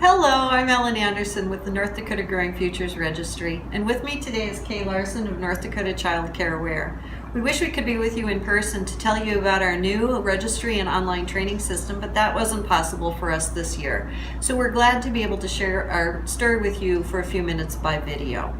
Hello, I'm Ellen Anderson with the North Dakota Growing Futures Registry, and with me today is Kay Larson of North Dakota Child Care Aware. We wish we could be with you in person to tell you about our new registry and online training system, but that wasn't possible for us this year. So we're glad to be able to share our story with you for a few minutes by video.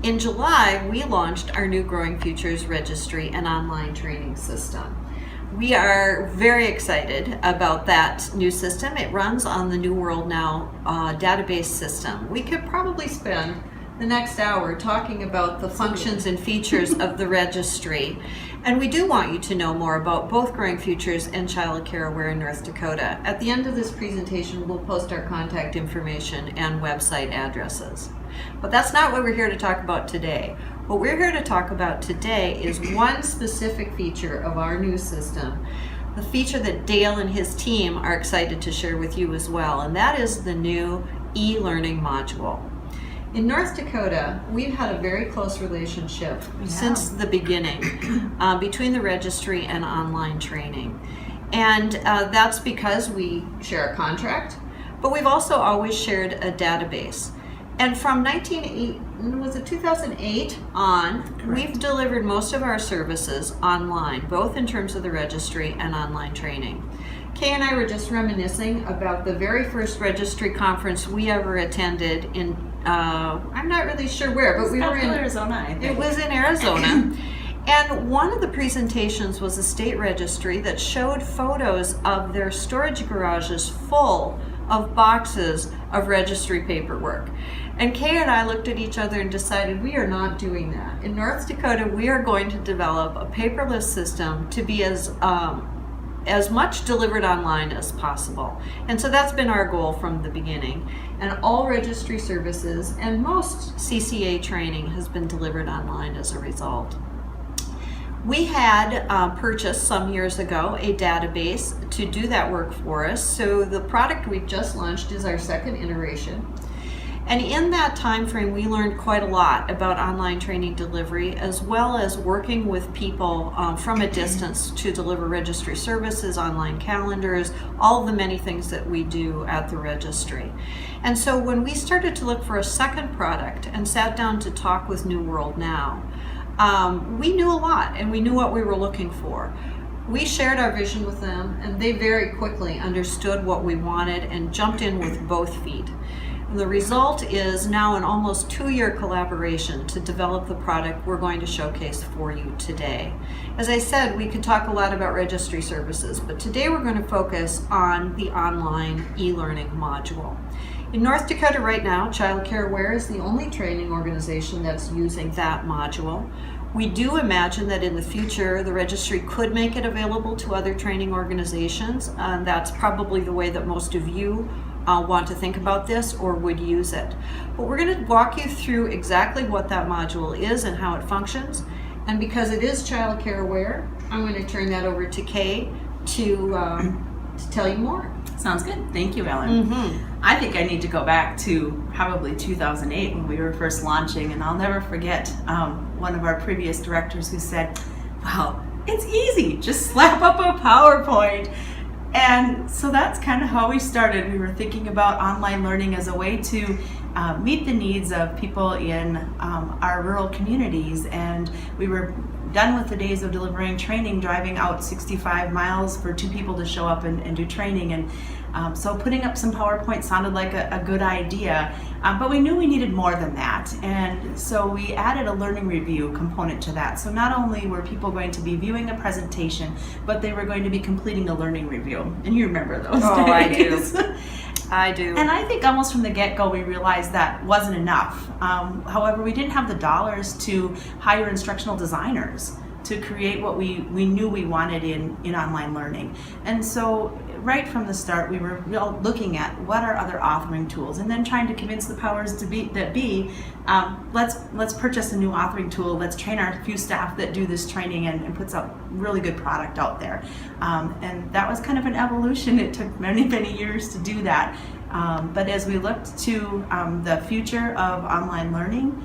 In July, we launched our new Growing Futures Registry and online training system. We are very excited about that new system. It runs on the New World Now database system. We could probably spend the next hour talking about the functions and features of the registry. And we do want you to know more about both Growing Futures and Child Care Aware in North Dakota. At the end of this presentation, we'll post our contact information and website addresses. But that's not what we're here to talk about today. What we're here to talk about today is one specific feature of our new system, the feature that Dale and his team are excited to share with you as well, and that is the new e-learning module. In North Dakota, we've had a very close relationship since the beginning between the registry and online training. And that's because we share a contract, but we've also always shared a database. And from 2008 on, correct, we've delivered most of our services online, both in terms of the registry and online training. Kay and I were just reminiscing about the very first registry conference we ever attended in, I'm not really sure where, but we were in Arizona, I think. It was in Arizona. And one of the presentations was a state registry that showed photos of their storage garages full of boxes of registry paperwork. And Kay and I looked at each other and decided we are not doing that. In North Dakota, we are going to develop a paperless system to be as much delivered online as possible. And so that's been our goal from the beginning. And all registry services and most CCA training has been delivered online as a result. We had purchased some years ago a database to do that work for us. So the product we've just launched is our second iteration. And in that time frame, we learned quite a lot about online training delivery, as well as working with people from a distance to deliver registry services, online calendars, all of the many things that we do at the registry. And so when we started to look for a second product and sat down to talk with New World Now, we knew a lot and we knew what we were looking for. We shared our vision with them, and they very quickly understood what we wanted and jumped in with both feet. And the result is now an almost 2-year collaboration to develop the product we're going to showcase for you today. As I said, we could talk a lot about registry services, but today we're going to focus on the online e-learning module. In North Dakota right now, Child Care Aware is the only training organization that's using that module. We do imagine that in the future the registry could make it available to other training organizations. That's probably the way that most of you want to think about this or would use it. But we're going to walk you through exactly what that module is and how it functions. And because it is Child Care Aware, I'm going to turn that over to Kay to tell you more. Sounds good. Thank you, Ellen. I think I need to go back to probably 2008 when we were first launching, and I'll never forget one of our previous directors who said, "Well, it's easy, just slap up a PowerPoint." And so that's kind of how we started. We were thinking about online learning as a way to meet the needs of people in our rural communities, and we were done with the days of delivering training, driving out 65 miles for 2 people to show up and do training. And so putting up some PowerPoint sounded like a good idea, but we knew we needed more than that. And so we added a learning review component to that. So not only were people going to be viewing a presentation, but they were going to be completing a learning review. And you remember those days. I do. And I think almost from the get-go we realized that wasn't enough. However, we didn't have the dollars to hire instructional designers to create what we knew we wanted in online learning. And so right from the start we were looking at what are other authoring tools, and then trying to convince the powers to be let's purchase a new authoring tool, let's train our few staff that do this training and puts out really good product out there. And that was kind of an evolution. It took many years to do that. But as we looked to the future of online learning,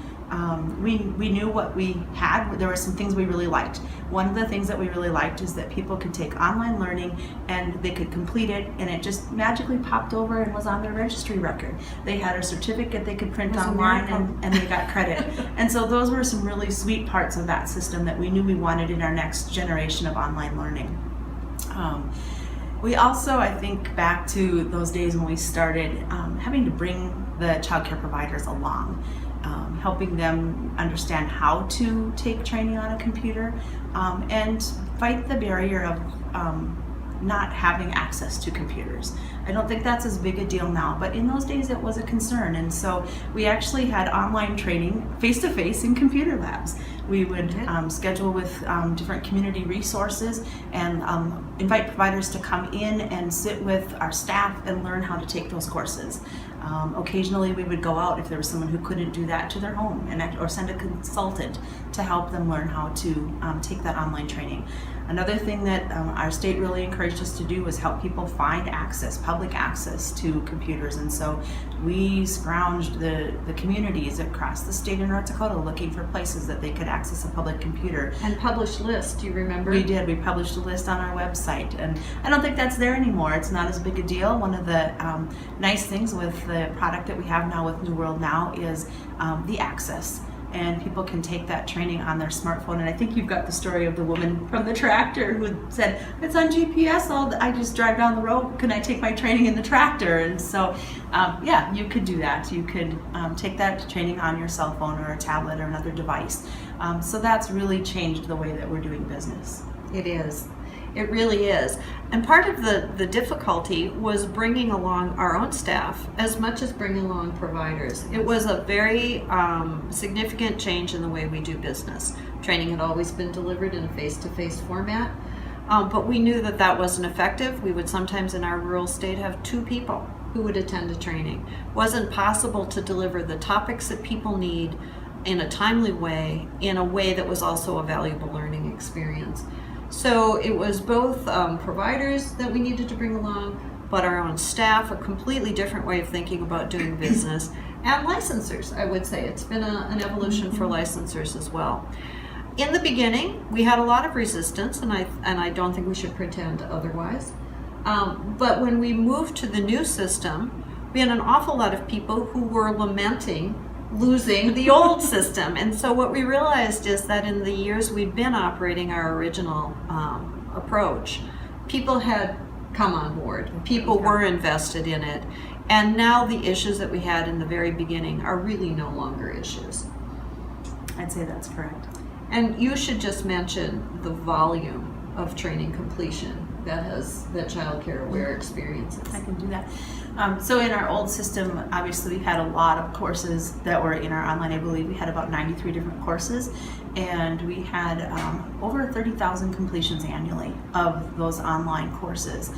we knew what we had. There were some things we really liked. One of the things that we really liked is that people could take online learning and they could complete it, and it just magically popped over and was on their registry record. They had a certificate they could print online, and they got credit. And so those were some really sweet parts of that system that we knew we wanted in our next generation of online learning. We also, I think, back to those days when we started having to bring the childcare providers along, helping them understand how to take training on a computer, and fight the barrier of not having access to computers. I don't think that's as big a deal now, but in those days it was a concern, and so we actually had online training face-to-face in computer labs. We would schedule with different community resources and invite providers to come in and sit with our staff and learn how to take those courses. Occasionally we would go out if there was someone who couldn't do that to their home, or send a consultant to help them learn how to take that online training. Another thing that our state really encouraged us to do was help people find access, public access to computers, and so we scrounged the communities across the state of North Dakota looking for places that they could access a public computer. And published lists, do you remember? We did. We published a list on our website, and I don't think that's there anymore. It's not as big a deal. One of the nice things with the product that we have now with New World Now is the access. And people can take that training on their smartphone. And I think you've got the story of the woman from the tractor who said, it's on GPS, I just drive down the road, can I take my training in the tractor? And so, yeah, you could do that. You could take that training on your cell phone or a tablet or another device. So that's really changed the way that we're doing business. It is. It really is. And part of the difficulty was bringing along our own staff as much as bringing along providers. It was a very significant change in the way we do business. Training had always been delivered in a face-to-face format, but we knew that that wasn't effective. We would sometimes in our rural state have 2 people who would attend a training. It wasn't possible to deliver the topics that people need in a timely way, in a way that was also a valuable learning experience. So it was both providers that we needed to bring along, but our own staff, a completely different way of thinking about doing business, and licensors, I would say. It's been an evolution for licensors as well. In the beginning, we had a lot of resistance, and I don't think we should pretend otherwise. But when we moved to the new system, we had an awful lot of people who were lamenting losing the old system. And so what we realized is that in the years we'd been operating our original approach, people had come on board. People were invested in it. And now the issues that we had in the very beginning are really no longer issues. I'd say that's correct. And you should just mention the volume of training completion that Child Care Aware experiences. I can do that. So in our old system, obviously we had a lot of courses that were in our online. I believe we had about 93 different courses, and we had over 30,000 completions annually of those online courses.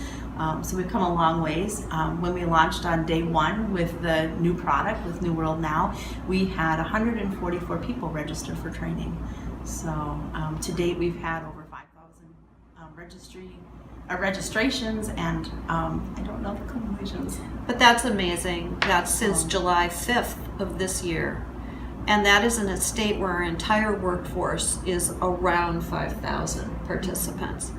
So we've come a long ways. When we launched on day 1 with the new product, with New World Now, we had 144 people register for training. So to date, we've had over 5,000 registrations, and I don't know the completions. But that's amazing. That's since July 5th of this year. And that is in a state where our entire workforce is around 5,000 participants.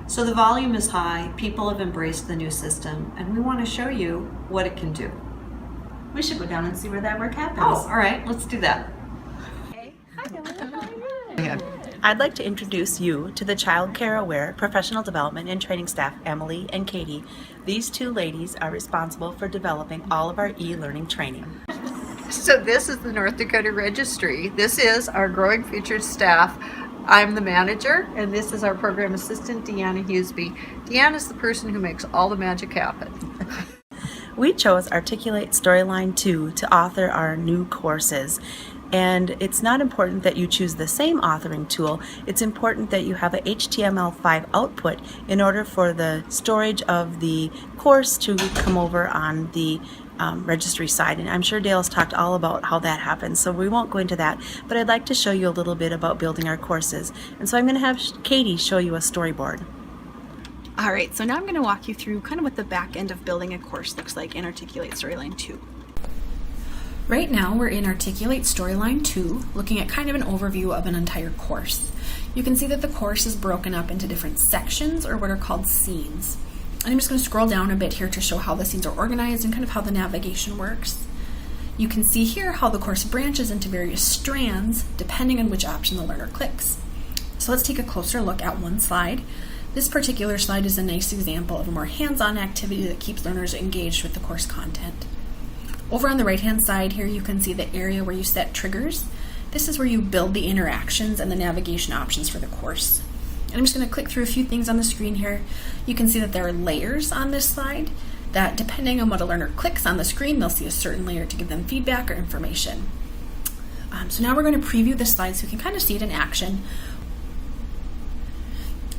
So the volume is high, people have embraced the new system, and we want to show you what it can do. We should go down and see where that work happens. Oh, all right, let's do that. Hey, hi, Dylan. How are you? I'd like to introduce you to the Child Care Aware Professional Development and Training staff, Emily and Katie. These 2 ladies are responsible for developing all of our e-learning training. So this is the North Dakota Registry. This is our growing featured staff. I'm the manager, and this is our program assistant, Deanna Huseby. Deanna is the person who makes all the magic happen. We chose Articulate Storyline 2 to author our new courses. And it's not important that you choose the same authoring tool. It's important that you have a HTML5 output in order for the storage of the course to come over on the registry side. And I'm sure Dale's talked all about how that happens, so we won't go into that. But I'd like to show you a little bit about building our courses. And so I'm going to have Katie show you a storyboard. All right, so now I'm going to walk you through kind of what the back end of building a course looks like in Articulate Storyline 2. Right now we're in Articulate Storyline 2, looking at kind of an overview of an entire course. You can see that the course is broken up into different sections, or what are called scenes. And I'm just going to scroll down a bit here to show how the scenes are organized and kind of how the navigation works. You can see here how the course branches into various strands depending on which option the learner clicks. So let's take a closer look at one slide. This particular slide is a nice example of a more hands-on activity that keeps learners engaged with the course content. Over on the right-hand side here, you can see the area where you set triggers. This is where you build the interactions and the navigation options for the course. And I'm just going to click through a few things on the screen here. You can see that there are layers on this slide that, depending on what a learner clicks on the screen, they'll see a certain layer to give them feedback or information. So now we're going to preview this slide so we can kind of see it in action.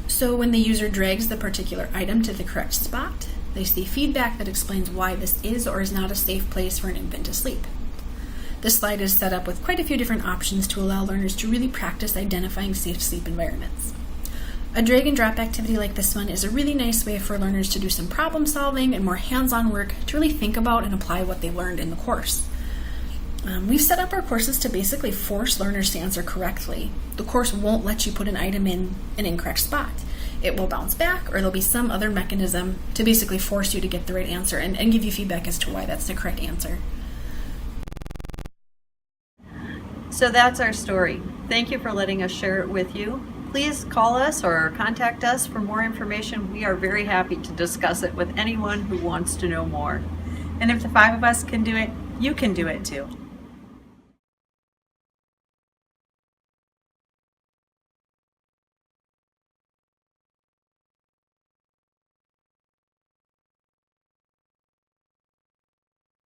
So when the user drags the particular item to the correct spot, they see feedback that explains why this is or is not a safe place for an infant to sleep. This slide is set up with quite a few different options to allow learners to really practice identifying safe sleep environments. A drag and drop activity like this one is a really nice way for learners to do some problem solving and more hands-on work to really think about and apply what they learned in the course. We've set up our courses to basically force learners to answer correctly. The course won't let you put an item in an incorrect spot. It will bounce back, or there'll be some other mechanism to basically force you to get the right answer and give you feedback as to why that's the correct answer. So that's our story. Thank you for letting us share it with you. Please call us or contact us for more information. We are very happy to discuss it with anyone who wants to know more. And if the 5 of us can do it, you can do it too.